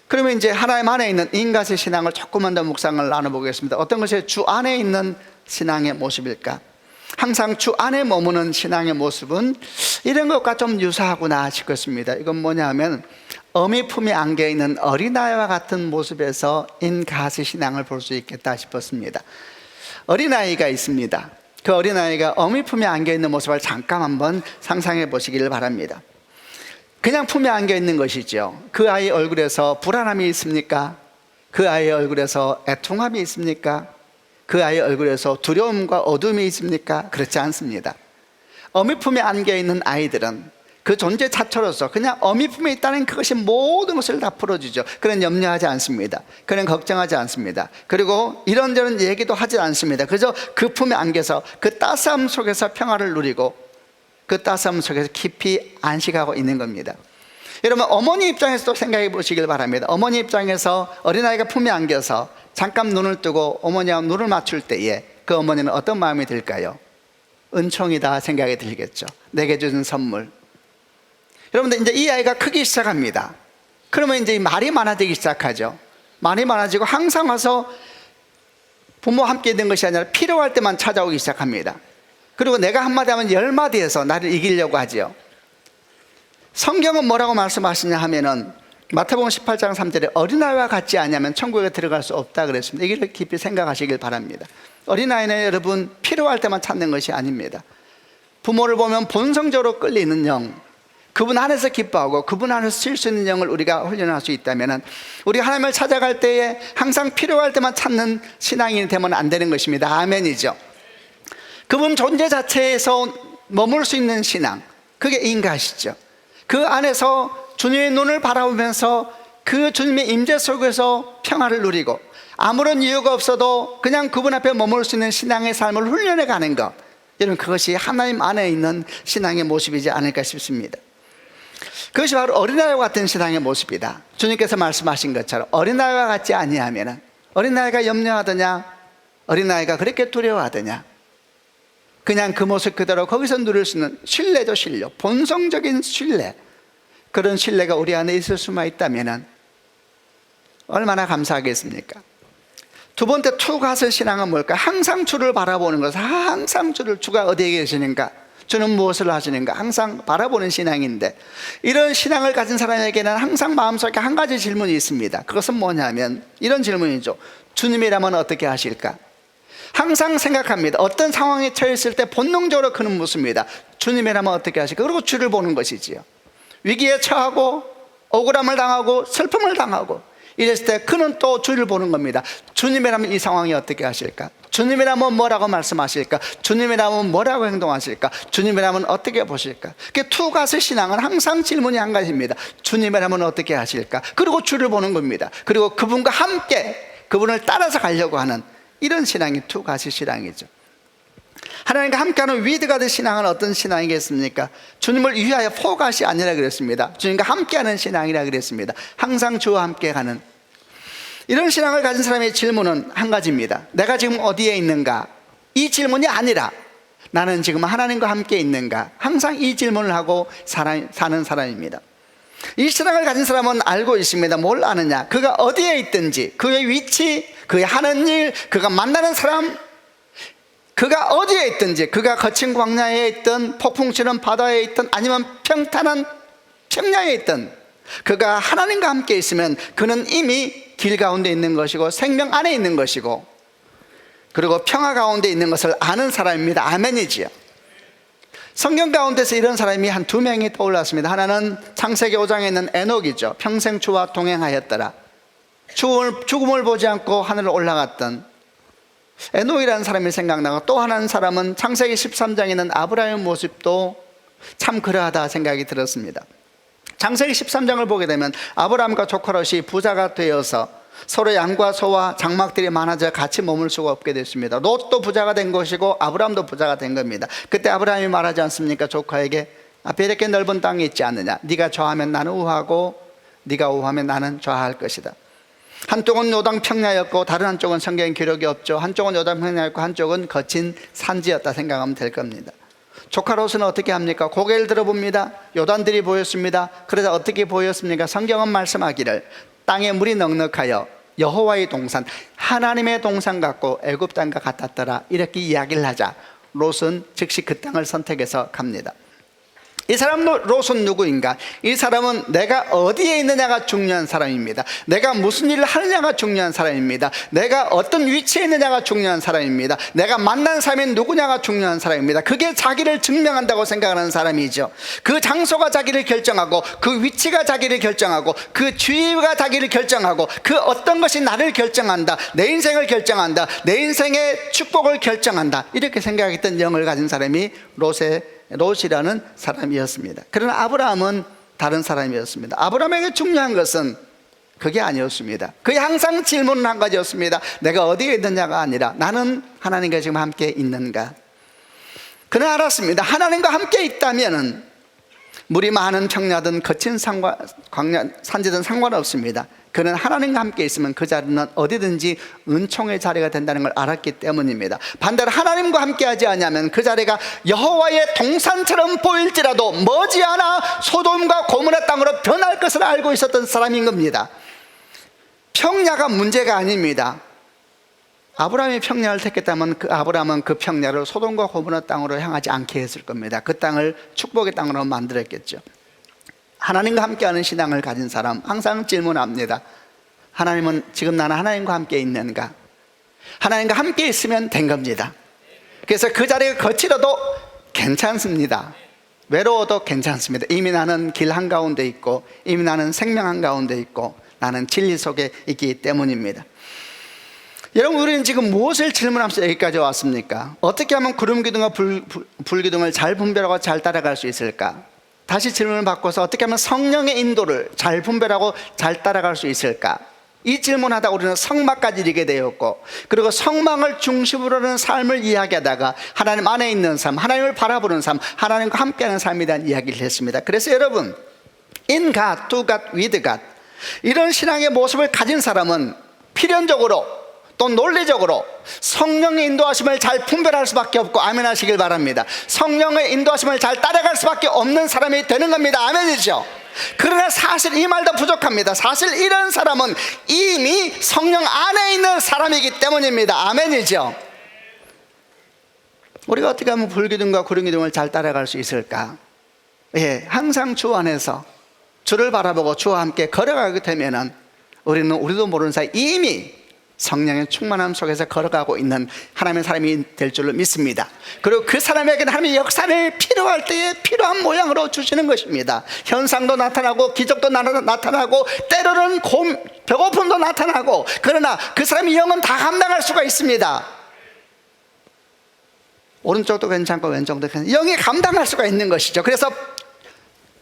그러면 이제 하나님 안에 있는 인간의 신앙을 조금만 더 묵상을 나눠보겠습니다. 어떤 것이 주 안에 있는 신앙의 모습일까? 항상 주 안에 머무는 신앙의 모습은 이런 것과 좀 유사하구나 싶었습니다. 이건 뭐냐 하면 어미 품에 안겨있는 어린아이와 같은 모습에서 인가스 신앙을 볼 수 있겠다 싶었습니다. 어린아이가 있습니다. 그 어린아이가 어미 품에 안겨있는 모습을 잠깐 한번 상상해 보시기를 바랍니다. 그냥 품에 안겨있는 것이죠. 그 아이 얼굴에서 불안함이 있습니까? 그 아이의 얼굴에서 애통함이 있습니까? 그 아이의 얼굴에서 두려움과 어둠이 있습니까? 그렇지 않습니다. 어미 품에 안겨있는 아이들은 그 존재 자체로서 그냥 어미 품에 있다는 그것이 모든 것을 다 풀어주죠. 그는 염려하지 않습니다. 그는 걱정하지 않습니다. 그리고 이런저런 얘기도 하지 않습니다. 그저 그 품에 안겨서 그 따스함 속에서 평화를 누리고 그 따스함 속에서 깊이 안식하고 있는 겁니다. 여러분, 어머니 입장에서도 생각해 보시길 바랍니다. 어머니 입장에서 어린아이가 품에 안겨서 잠깐 눈을 뜨고 어머니와 눈을 맞출 때에 그 어머니는 어떤 마음이 들까요? 은총이다 생각이 들겠죠. 내게 주는 선물. 여러분들, 이제 이 아이가 크기 시작합니다. 그러면 이제 말이 많아지기 시작하죠. 말이 많아지고 항상 와서 부모와 함께 있는 것이 아니라 필요할 때만 찾아오기 시작합니다. 그리고 내가 한마디 하면 10마디에서 나를 이기려고 하죠. 성경은 뭐라고 말씀하시냐 하면은 마태복음 18장 3절에 어린아이와 같지 않으면 천국에 들어갈 수 없다 그랬습니다. 이걸 깊이 생각하시길 바랍니다. 어린아이는 여러분 필요할 때만 찾는 것이 아닙니다. 부모를 보면 본성적으로 끌리는 영, 그분 안에서 기뻐하고 그분 안에서 쉴 수 있는 영을 우리가 훈련할 수 있다면 우리가 하나님을 찾아갈 때에 항상 필요할 때만 찾는 신앙인이 되면 안 되는 것입니다. 아멘이죠. 그분 존재 자체에서 머물 수 있는 신앙, 그게 인가시죠. 그 안에서 주님의 눈을 바라보면서 그 주님의 임재 속에서 평화를 누리고 아무런 이유가 없어도 그냥 그분 앞에 머물 수 있는 신앙의 삶을 훈련해 가는 것, 여러분 그것이 하나님 안에 있는 신앙의 모습이지 않을까 싶습니다. 그것이 바로 어린아이와 같은 신앙의 모습이다. 주님께서 말씀하신 것처럼 어린아이와 같지 아니하면 어린아이가 염려하더냐, 어린아이가 그렇게 두려워하더냐, 그냥 그 모습 그대로 거기서 누릴 수 있는 신뢰죠. 신뢰, 본성적인 신뢰, 그런 신뢰가 우리 안에 있을 수만 있다면 얼마나 감사하겠습니까? 두 번째 투가스 신앙은 뭘까? 항상 주를 바라보는 것. 항상 주가 어디에 계시는가, 주는 무엇을 하시는가 항상 바라보는 신앙인데, 이런 신앙을 가진 사람에게는 항상 마음속에 한 가지 질문이 있습니다. 그것은 뭐냐면 이런 질문이죠. 주님이라면 어떻게 하실까? 항상 생각합니다. 어떤 상황에 처했을 때 본능적으로 그는 묻습니다. 주님이라면 어떻게 하실까? 그리고 주를 보는 것이지요. 위기에 처하고 억울함을 당하고 슬픔을 당하고 이랬을 때 그는 또 주를 보는 겁니다. 주님이라면 이 상황이 어떻게 하실까? 주님이라면 뭐라고 말씀하실까? 주님이라면 뭐라고 행동하실까? 주님이라면 어떻게 보실까? 그 투가스 신앙은 항상 질문이 한 가지입니다. 주님이라면 어떻게 하실까? 그리고 주를 보는 겁니다. 그리고 그분과 함께 그분을 따라서 가려고 하는 이런 신앙이 투가스 신앙이죠. 하나님과 함께하는 위드가드 신앙은 어떤 신앙이겠습니까? 주님을 위하여 포갓이 아니라 그랬습니다. 주님과 함께하는 신앙이라 그랬습니다. 항상 주와 함께 가는 이런 신앙을 가진 사람의 질문은 한 가지입니다. 내가 지금 어디에 있는가? 이 질문이 아니라 나는 지금 하나님과 함께 있는가? 항상 이 질문을 하고 사는 사람입니다. 이 신앙을 가진 사람은 알고 있습니다. 뭘 아느냐? 그가 어디에 있든지 그의 위치, 그의 하는 일, 그가 만나는 사람, 그가 어디에 있든지, 그가 거친 광야에 있든 폭풍 치는 바다에 있든 아니면 평탄한 평야에 있든 그가 하나님과 함께 있으면 그는 이미 길 가운데 있는 것이고 생명 안에 있는 것이고 그리고 평화 가운데 있는 것을 아는 사람입니다. 아멘이지요. 성경 가운데서 이런 사람이 한 두 명이 떠올랐습니다. 하나는 창세기 5장에 있는 에녹이죠. 평생 주와 동행하였더라. 죽음을 보지 않고 하늘을 올라갔던 에녹이라는 사람이 생각나고, 또 하나는 사람은 창세기 13장에 있는 아브라함의 모습도 참 그러하다 생각이 들었습니다. 창세기 13장을 보게 되면 아브라함과 조카 롯이 부자가 되어서 서로 양과 소와 장막들이 많아져 같이 머물 수가 없게 됐습니다. 롯도 부자가 된 것이고 아브라함도 부자가 된 겁니다. 그때 아브라함이 말하지 않습니까? 조카에게 앞에 이렇게 넓은 땅이 있지 않느냐, 네가 좌하면 나는 우하고 네가 우하면 나는 좌할 것이다. 한쪽은 요단 평야였고 다른 한쪽은 성경 기록이 없죠. 한쪽은 요단 평야였고 한쪽은 거친 산지였다 생각하면 될 겁니다. 조카 롯은 어떻게 합니까? 고개를 들어봅니다. 요단들이 보였습니다. 그러자 어떻게 보였습니까? 성경은 말씀하기를 땅에 물이 넉넉하여 여호와의 동산, 하나님의 동산 같고 애굽 땅과 같았더라, 이렇게 이야기를 하자 롯은 즉시 그 땅을 선택해서 갑니다. 이 사람 롯은 누구인가? 이 사람은 내가 어디에 있느냐가 중요한 사람입니다. 내가 무슨 일을 하느냐가 중요한 사람입니다. 내가 어떤 위치에 있느냐가 중요한 사람입니다. 내가 만난 사람이 누구냐가 중요한 사람입니다. 그게 자기를 증명한다고 생각하는 사람이죠. 그 장소가 자기를 결정하고, 그 위치가 자기를 결정하고, 그 주위가 자기를 결정하고, 그 어떤 것이 나를 결정한다, 내 인생을 결정한다, 내 인생의 축복을 결정한다, 이렇게 생각했던 영을 가진 사람이 롯이라는 사람이었습니다. 그러나 아브라함은 다른 사람이었습니다. 아브라함에게 중요한 것은 그게 아니었습니다. 그게 항상 질문은 한 가지였습니다. 내가 어디에 있느냐가 아니라 나는 하나님과 지금 함께 있는가. 그는 알았습니다. 하나님과 함께 있다면 물이 많은 평야든 거친 산지든 상관없습니다. 그는 하나님과 함께 있으면 그 자리는 어디든지 은총의 자리가 된다는 걸 알았기 때문입니다. 반대로 하나님과 함께 하지 않으면 그 자리가 여호와의 동산처럼 보일지라도 머지않아 소돔과 고모라 땅으로 변할 것을 알고 있었던 사람인 겁니다. 평야가 문제가 아닙니다. 아브라함이 평야를 택했다면 아브라함은 그 평야를 소돔과 고모라 땅으로 향하지 않게 했을 겁니다. 그 땅을 축복의 땅으로 만들었겠죠. 하나님과 함께하는 신앙을 가진 사람 항상 질문합니다. 하나님은 지금 나는 하나님과 함께 있는가? 하나님과 함께 있으면 된 겁니다. 그래서 그 자리가 거칠어도 괜찮습니다. 외로워도 괜찮습니다. 이미 나는 길 한가운데 있고, 이미 나는 생명 한가운데 있고, 나는 진리 속에 있기 때문입니다. 여러분, 우리는 지금 무엇을 질문하면서 여기까지 왔습니까? 어떻게 하면 구름기둥과 불기둥을 잘 분별하고 잘 따라갈 수 있을까? 다시 질문을 바꿔서 어떻게 하면 성령의 인도를 잘 분별하고 잘 따라갈 수 있을까? 이 질문하다 우리는 성막까지 이르게 되었고, 그리고 성막을 중심으로 하는 삶을 이야기하다가 하나님 안에 있는 삶, 하나님을 바라보는 삶, 하나님과 함께하는 삶에 대한 이야기를 했습니다. 그래서 여러분, in God, to God, with God, 이런 신앙의 모습을 가진 사람은 필연적으로 또 논리적으로 성령의 인도하심을 잘 분별할 수밖에 없고, 아멘 하시길 바랍니다. 성령의 인도하심을 잘 따라갈 수밖에 없는 사람이 되는 겁니다. 아멘이죠. 그러나 사실 이 말도 부족합니다. 사실 이런 사람은 이미 성령 안에 있는 사람이기 때문입니다. 아멘이죠. 우리가 어떻게 하면 불기둥과 구름기둥을 잘 따라갈 수 있을까? 항상 주 안에서 주를 바라보고 주와 함께 걸어가게 되면은 우리도 모르는 사이 이미 성령의 충만함 속에서 걸어가고 있는 하나님의 사람이 될 줄로 믿습니다. 그리고 그 사람에게는 하나님의 역사를 필요할 때에 필요한 모양으로 주시는 것입니다. 현상도 나타나고 기적도 나타나고 때로는 배고픔도 나타나고, 그러나 그 사람의 영은 다 감당할 수가 있습니다. 오른쪽도 괜찮고 왼쪽도 괜찮고 영이 감당할 수가 있는 것이죠. 그래서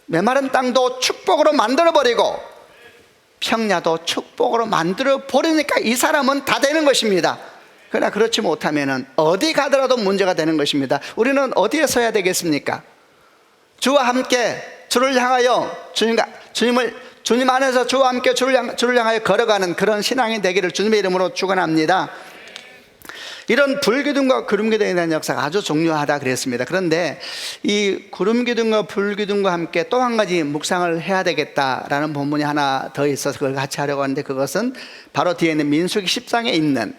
메마른 땅도 축복으로 만들어버리고 평야도 축복으로 만들어 버리니까 이 사람은 다 되는 것입니다. 그러나 그렇지 못하면 어디 가더라도 문제가 되는 것입니다. 우리는 어디에 서야 되겠습니까? 주와 함께 주를 향하여 주님 안에서 주와 함께 주를 향하여 걸어가는 그런 신앙이 되기를 주님의 이름으로 축원합니다. 이런 불기둥과 구름기둥에 대한 역사가 아주 중요하다 그랬습니다. 그런데 이 구름기둥과 불기둥과 함께 또 한 가지 묵상을 해야 되겠다라는 본문이 하나 더 있어서 그걸 같이 하려고 하는데, 그것은 바로 뒤에 있는 민수기 10장에 있는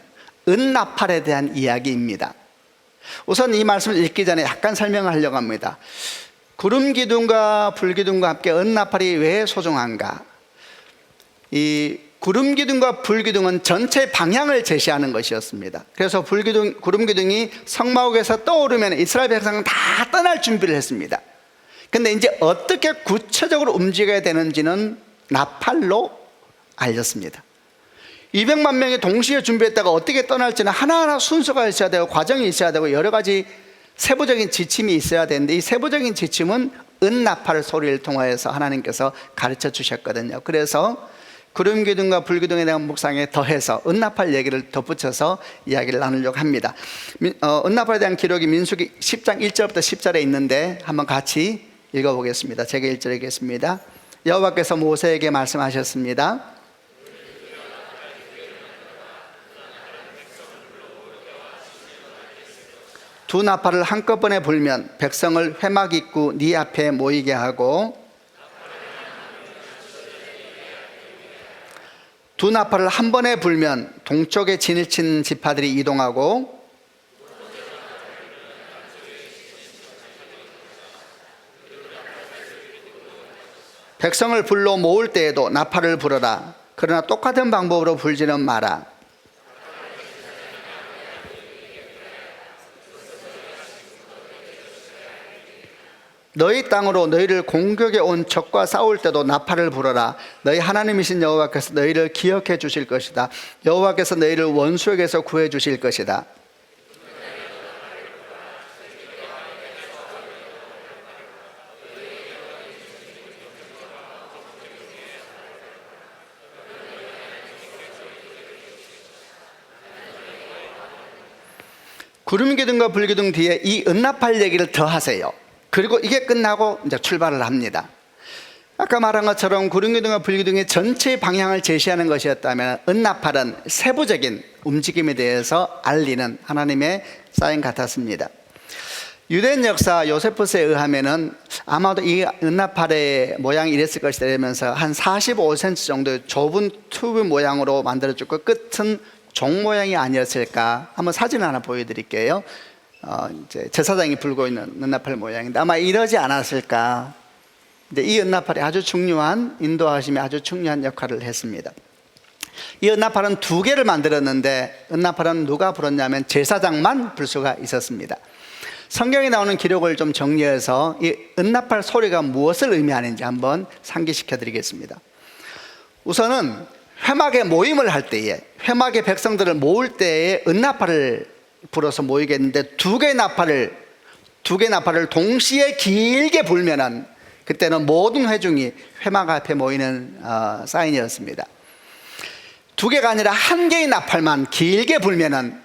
은나팔에 대한 이야기입니다. 우선 이 말씀을 읽기 전에 약간 설명을 하려고 합니다. 구름기둥과 불기둥과 함께 은나팔이 왜 소중한가? 이 구름기둥과 불기둥은 전체 방향을 제시하는 것이었습니다. 그래서 구름기둥이 성막에서 떠오르면 이스라엘 백성은 다 떠날 준비를 했습니다. 근데 이제 어떻게 구체적으로 움직여야 되는지는 나팔로 알렸습니다. 200만 명이 동시에 준비했다가 어떻게 떠날지는 하나하나 순서가 있어야 되고 과정이 있어야 되고 여러 가지 세부적인 지침이 있어야 되는데, 이 세부적인 지침은 은나팔 소리를 통하여서 하나님께서 가르쳐 주셨거든요. 그래서 구름기둥과 불기둥에 대한 묵상에 더해서 은나팔 얘기를 덧붙여서 이야기를 나누려고 합니다. 은나팔에 대한 기록이 민수기 10장 1절부터 10절에 있는데 한번 같이 읽어보겠습니다. 제가 1절 읽겠습니다. 여호와께서 모세에게 말씀하셨습니다. 두 나팔을 한꺼번에 불면 백성을 회막 입구 네 앞에 모이게 하고, 두 나팔을 한 번에 불면 동쪽에 진을 친 지파들이 이동하고, 백성을 불러 모을 때에도 나팔을 불어라. 그러나 똑같은 방법으로 불지는 마라. 너희 땅으로 너희를 공격해 온 적과 싸울 때도 나팔을 불어라. 너희 하나님이신 여호와께서 너희를 기억해 주실 것이다. 여호와께서 너희를 원수에게서 구해 주실 것이다. 구름기둥과 불기둥 뒤에 이 은나팔 얘기를 더 하세요. 그리고 이게 끝나고 이제 출발을 합니다. 아까 말한 것처럼 구름기둥과 불기둥의 전체 방향을 제시하는 것이었다면 은나팔은 세부적인 움직임에 대해서 알리는 하나님의 사인 같았습니다. 유대인 역사 요세푸스에 의하면은 아마도 이 은나팔의 모양이 이랬을 것이다 이러면서 한 45cm 정도의 좁은 튜브 모양으로 만들어졌고 끝은 종 모양이 아니었을까. 한번 사진 하나 보여드릴게요. 이제 제사장이 불고 있는 은나팔 모양인데 아마 이러지 않았을까. 근데 이 은나팔이 아주 중요한 인도하심이 아주 중요한 역할을 했습니다. 이 은나팔은 2개를 만들었는데 은나팔은 누가 불었냐면 제사장만 불 수가 있었습니다. 성경에 나오는 기록을 좀 정리해서 이 은나팔 소리가 무엇을 의미하는지 한번 상기시켜 드리겠습니다. 우선은 회막에 모임을 할 때에, 회막의 백성들을 모을 때에 은나팔을 불어서 모이겠는데 두 개 나팔을 동시에 길게 불면은 그때는 모든 회중이 회막 앞에 모이는 사인이었습니다. 2개가 아니라 1개의 나팔만 길게 불면은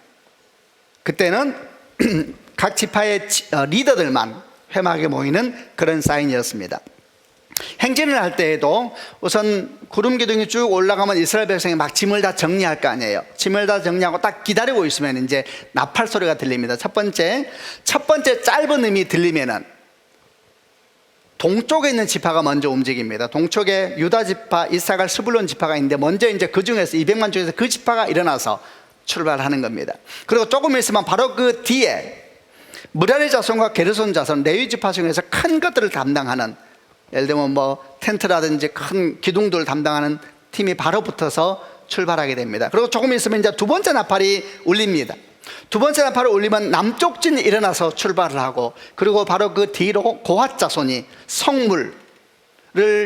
그때는 각 지파의 리더들만 회막에 모이는 그런 사인이었습니다. 행진을 할 때에도 우선 구름기둥이 쭉 올라가면 이스라엘 백성이 막 짐을 다 정리할 거 아니에요. 짐을 다 정리하고 딱 기다리고 있으면 이제 나팔 소리가 들립니다. 첫 번째 짧은 음이 들리면은 동쪽에 있는 지파가 먼저 움직입니다. 동쪽에 유다 지파, 이사갈, 스불론 지파가 있는데 먼저 이제 그 중에서 200만 중에서 그 지파가 일어나서 출발하는 겁니다. 그리고 조금 있으면 바로 그 뒤에 므라리 자손과 게르손 자손, 레위 지파 중에서 큰 것들을 담당하는, 예를 들면 뭐 텐트라든지 큰 기둥들을 담당하는 팀이 바로 붙어서 출발하게 됩니다. 그리고 조금 있으면 이제 2번째 나팔이 울립니다. 2번째 나팔을 울리면 남쪽 진이 일어나서 출발을 하고, 그리고 바로 그 뒤로 고핫 자손이 성물을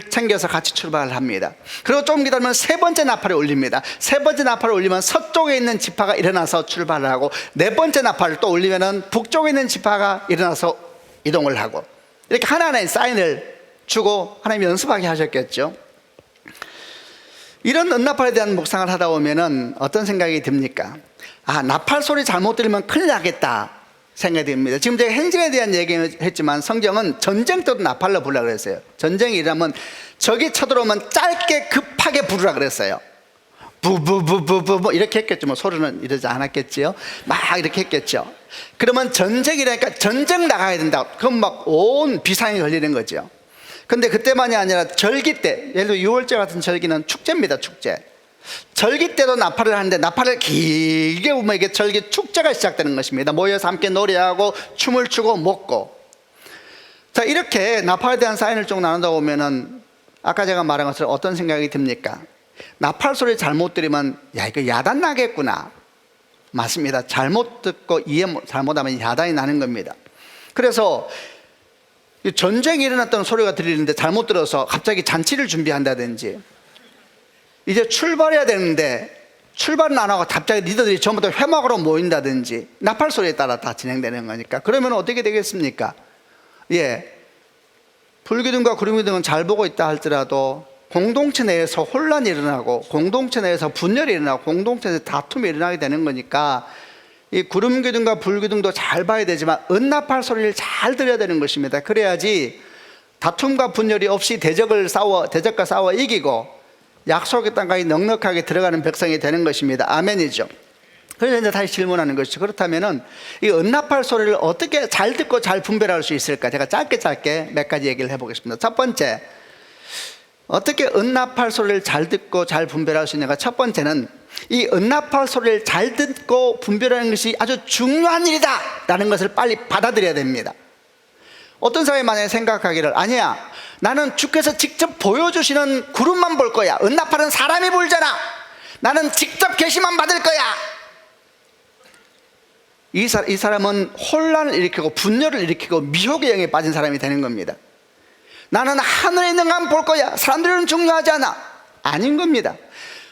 챙겨서 같이 출발을 합니다. 그리고 조금 기다리면 3번째 나팔이 울립니다. 3번째 나팔을 울리면 서쪽에 있는 지파가 일어나서 출발을 하고, 4번째 나팔을 또 울리면은 북쪽에 있는 지파가 일어나서 이동을 하고, 이렇게 하나하나의 사인을 주고 하나님 연습하게 하셨겠죠. 이런 은나팔에 대한 묵상을 하다 보면은 어떤 생각이 듭니까? 나팔 소리 잘못 들으면 큰일 나겠다 생각이 듭니다. 지금 제가 행진에 대한 얘기를 했지만 성경은 전쟁 때도 나팔로 부르라 그랬어요. 전쟁이 일어나면 적이 쳐들어오면 짧게 급하게 부르라 그랬어요. 부부부부부 이렇게 했겠죠. 뭐 소리는 이러지 않았겠지요. 막 이렇게 했겠죠. 그러면 전쟁이라니까 전쟁 나가야 된다. 그럼 막 온 비상이 걸리는 거죠. 근데 그때만이 아니라 절기 때, 예를 들어 6월절 같은 절기는 축제입니다. 축제. 절기 때도 나팔을 하는데 나팔을 길게 보면 이게 절기 축제가 시작되는 것입니다. 모여서 함께 노래하고 춤을 추고 먹고. 자, 이렇게 나팔에 대한 사인을 쭉 나누다 보면은 아까 제가 말한 것처럼 어떤 생각이 듭니까? 나팔 소리 잘못 들으면 이거 야단 나겠구나. 맞습니다. 잘못 듣고 잘못하면 야단이 나는 겁니다. 그래서 전쟁이 일어났다는 소리가 들리는데 잘못 들어서 갑자기 잔치를 준비한다든지, 이제 출발해야 되는데 출발은 안 하고 갑자기 리더들이 전부 다 회막으로 모인다든지, 나팔 소리에 따라 다 진행되는 거니까. 그러면 어떻게 되겠습니까? 불기둥과 구름기둥은 잘 보고 있다 할지라도 공동체 내에서 혼란이 일어나고, 공동체 내에서 분열이 일어나고, 공동체 내에서 다툼이 일어나게 되는 거니까 이 구름기둥과 불기둥도 잘 봐야 되지만 은나팔 소리를 잘 들어야 되는 것입니다. 그래야지 다툼과 분열이 없이 대적과 싸워 이기고 약속의 땅까지 넉넉하게 들어가는 백성이 되는 것입니다. 아멘이죠. 그래서 이제 다시 질문하는 것이죠. 그렇다면은 이 은나팔 소리를 어떻게 잘 듣고 잘 분별할 수 있을까? 제가 짧게 몇 가지 얘기를 해보겠습니다. 첫 번째, 어떻게 은나팔 소리를 잘 듣고 잘 분별할 수 있는가? 첫 번째는 이 은나팔 소리를 잘 듣고 분별하는 것이 아주 중요한 일이다 라는 것을 빨리 받아들여야 됩니다. 어떤 사람이 만약에 생각하기를, 아니야, 나는 주께서 직접 보여주시는 구름만 볼 거야. 은나팔은 사람이 불잖아. 나는 직접 계시만 받을 거야. 이 사람은 혼란을 일으키고 분열을 일으키고 미혹의 영에 빠진 사람이 되는 겁니다. 나는 하늘에 있는 것만 볼 거야. 사람들은 중요하지 않아. 아닌 겁니다.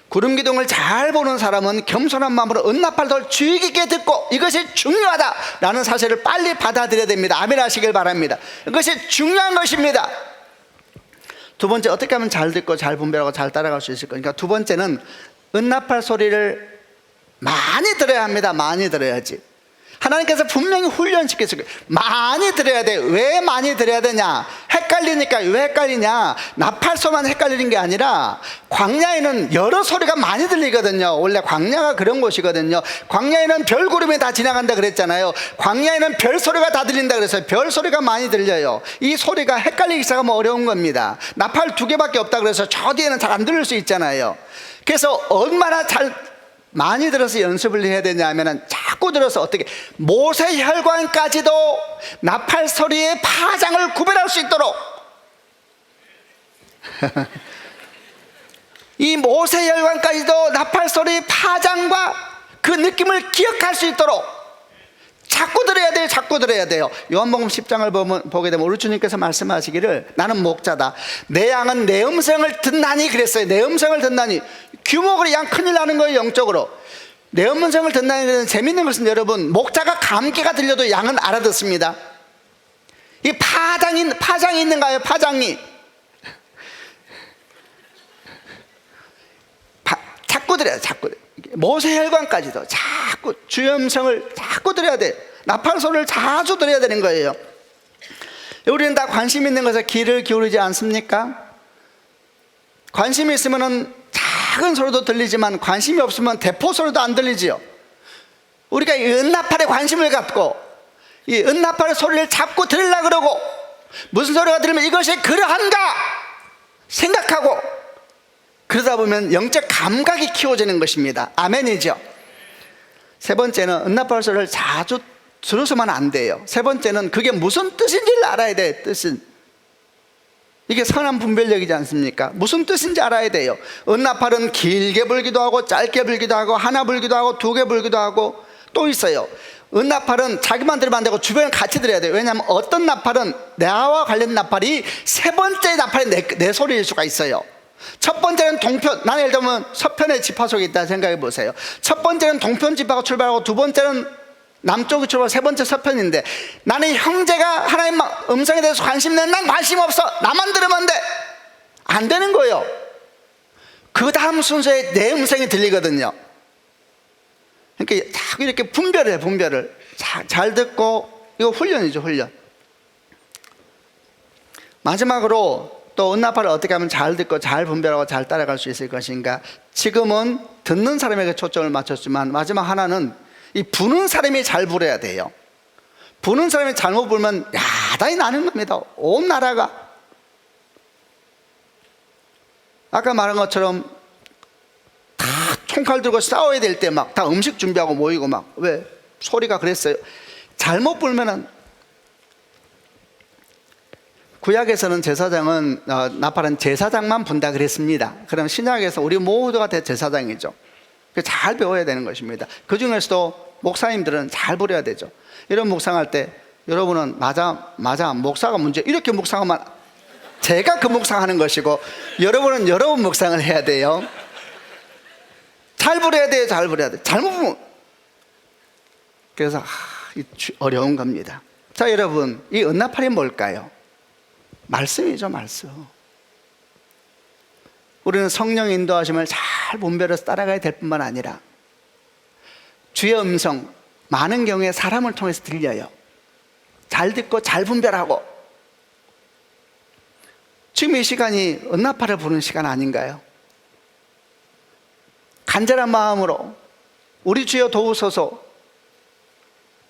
구름 기둥을 잘 보는 사람은 겸손한 마음으로 은나팔을 주의 깊게 듣고 이것이 중요하다라는 사실을 빨리 받아들여야 됩니다. 아멘 하시길 바랍니다. 이것이 중요한 것입니다. 두 번째, 어떻게 하면 잘 듣고 잘 분별하고 잘 따라갈 수 있을 거니까, 두 번째는 은나팔 소리를 많이 들어야 합니다. 많이 들어야지. 하나님께서 분명히 훈련시켰어요. 많이 들어야 돼. 왜 많이 들어야 되냐? 헷갈리니까. 왜 헷갈리냐? 나팔소만 헷갈리는 게 아니라 광야에는 여러 소리가 많이 들리거든요. 원래 광야가 그런 곳이거든요. 광야에는 별구름이 다 지나간다 그랬잖아요. 광야에는 별 소리가 다 들린다 그랬어요. 별 소리가 많이 들려요. 이 소리가 헷갈리기 시작하면 어려운 겁니다. 나팔 2개밖에 없다 그래서 저 뒤에는 잘 안 들릴 수 있잖아요. 그래서 얼마나 많이 들어서 연습을 해야 되냐 하면은, 자꾸 들어서 어떻게 모세혈관까지도 나팔 소리의 파장을 구별할 수 있도록 이 모세혈관까지도 나팔 소리의 파장과 그 느낌을 기억할 수 있도록 자꾸 들어야 돼요. 자꾸 들어야 돼요. 요한복음 10장을 보게 되면 우리 주님께서 말씀하시기를, 나는 목자다, 내 양은 내 음성을 듣나니 그랬어요. 내 음성을 듣나니. 규모가 양 큰일 나는 거예요. 영적으로 내 음성을 듣나니. 재밌는 것은 여러분, 목자가 감기가 들려도 양은 알아듣습니다. 이 파장이 있는가요? 파장이 자꾸 들어야, 자꾸 모세혈관까지도 자꾸 주의 음성을 자꾸 들어야 돼. 나팔 소리를 자주 들어야 되는 거예요. 우리는 다 관심 있는 것에 귀를 기울이지 않습니까? 관심이 있으면은 작은 소리도 들리지만, 관심이 없으면 대포 소리도 안 들리지요. 우리가 이 은나팔에 관심을 갖고 이 은나팔의 소리를 자꾸 들으려고 그러고, 무슨 소리가 들으면 이것이 그러한가 생각하고, 그러다 보면 영적 감각이 키워지는 것입니다. 아멘이죠. 세 번째는 은나팔 소리를 자주 들어서만 안 돼요. 세 번째는 그게 무슨 뜻인지를 알아야 돼요. 뜻은 이게 선한 분별력이지 않습니까? 무슨 뜻인지 알아야 돼요. 은나팔은 길게 불기도 하고 짧게 불기도 하고 하나 불기도 하고 2개 불기도 하고 또 있어요. 은나팔은 자기만 들으면 안 되고 주변을 같이 들어야 돼요. 왜냐하면 어떤 나팔은 나와 관련 나팔이 세 번째 나팔이 내 소리일 수가 있어요. 첫 번째는 동편, 나는 예를 들면 서편의 지파 속에 있다 생각해 보세요. 첫 번째는 동편 지파가 출발하고 두 번째는 남쪽이 출발하고 세 번째 서편인데, 나는 형제가 하나님 음성에 대해서 관심 있는, 난 관심 없어, 나만 들으면 돼, 안 되는 거예요. 그 다음 순서에 내 음성이 들리거든요. 그러니까 자꾸 이렇게 분별을 잘 듣고, 이거 훈련이죠, 훈련. 마지막으로 또 은나팔을 어떻게 하면 잘 듣고 잘 분별하고 잘 따라갈 수 있을 것인가. 지금은 듣는 사람에게 초점을 맞췄지만, 마지막 하나는 이 부는 사람이 잘 불어야 돼요. 부는 사람이 잘못 불면 야단이 나는 겁니다. 온 나라가. 아까 말한 것처럼 다 총칼 들고 싸워야 될 때 막 다 음식 준비하고 모이고 막, 왜? 소리가 그랬어요. 잘못 불면은, 구약에서는 제사장은 나팔은 제사장만 분다 그랬습니다. 그럼 신약에서 우리 모두가 대제사장이죠. 잘 배워야 되는 것입니다. 그 중에서도 목사님들은 잘 부려야 되죠. 이런 묵상할 때 여러분은 맞아 목사가 문제, 이렇게 묵상하면 제가 그 묵상하는 것이고, 여러분은 여러분 묵상을 해야 돼요. 잘 부려야 돼요. 잘 부려야 돼. 잘못 부르면, 그래서 어려운 겁니다. 자, 여러분, 이 은나팔이 뭘까요? 말씀이죠. 말씀. 우리는 성령의 인도하심을 잘 분별해서 따라가야 될 뿐만 아니라, 주의 음성, 많은 경우에 사람을 통해서 들려요. 잘 듣고 잘 분별하고. 지금 이 시간이 은나팔을 부르는 시간 아닌가요? 간절한 마음으로 우리 주여 도우소서,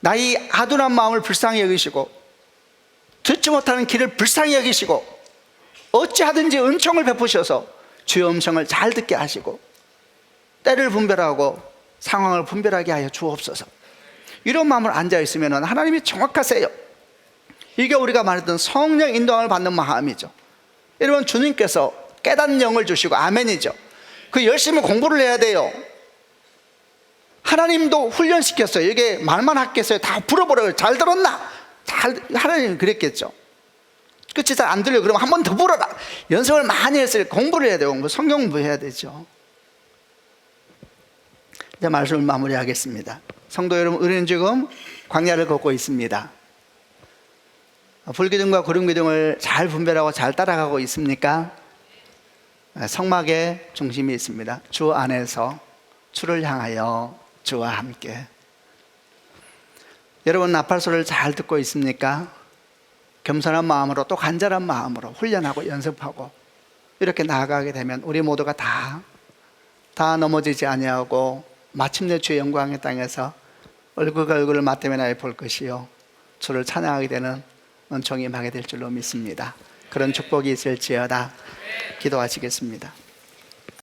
나의 아둔한 마음을 불쌍히 여기시고 듣지 못하는 길을 불쌍히 여기시고 어찌하든지 은총을 베푸셔서 주의 음성을 잘 듣게 하시고 때를 분별하고 상황을 분별하게 하여 주옵소서. 이런 마음을 앉아있으면 하나님이 정확하세요. 이게 우리가 말했던 성령 인도함을 받는 마음이죠. 여러분, 주님께서 깨닫는 영을 주시고, 아멘이죠. 그 열심히 공부를 해야 돼요. 하나님도 훈련시켰어요. 이게 말만 했겠어요? 다 불어버려요. 잘 들었나? 하나님은 그랬겠죠. 그치, 잘 안 들려. 그러면 한 번 더 불어라. 연습을 많이 했어요. 공부를 해야 돼요. 성경 공부해야 되죠. 이제 말씀을 마무리하겠습니다. 성도 여러분, 우리는 지금 광야를 걷고 있습니다. 불기둥과 구름기둥을 잘 분별하고 잘 따라가고 있습니까? 성막에 중심이 있습니다. 주 안에서 주를 향하여 주와 함께. 여러분, 나팔소리를 잘 듣고 있습니까? 겸손한 마음으로, 또 간절한 마음으로 훈련하고 연습하고 이렇게 나아가게 되면 우리 모두가 다 넘어지지 아니하고 마침내 주의 영광의 땅에서 얼굴과 얼굴을 맞대며 볼 것이요, 주를 찬양하게 되는 은총이 임하게 될 줄로 믿습니다. 그런 축복이 있을지어다. 기도하시겠습니다.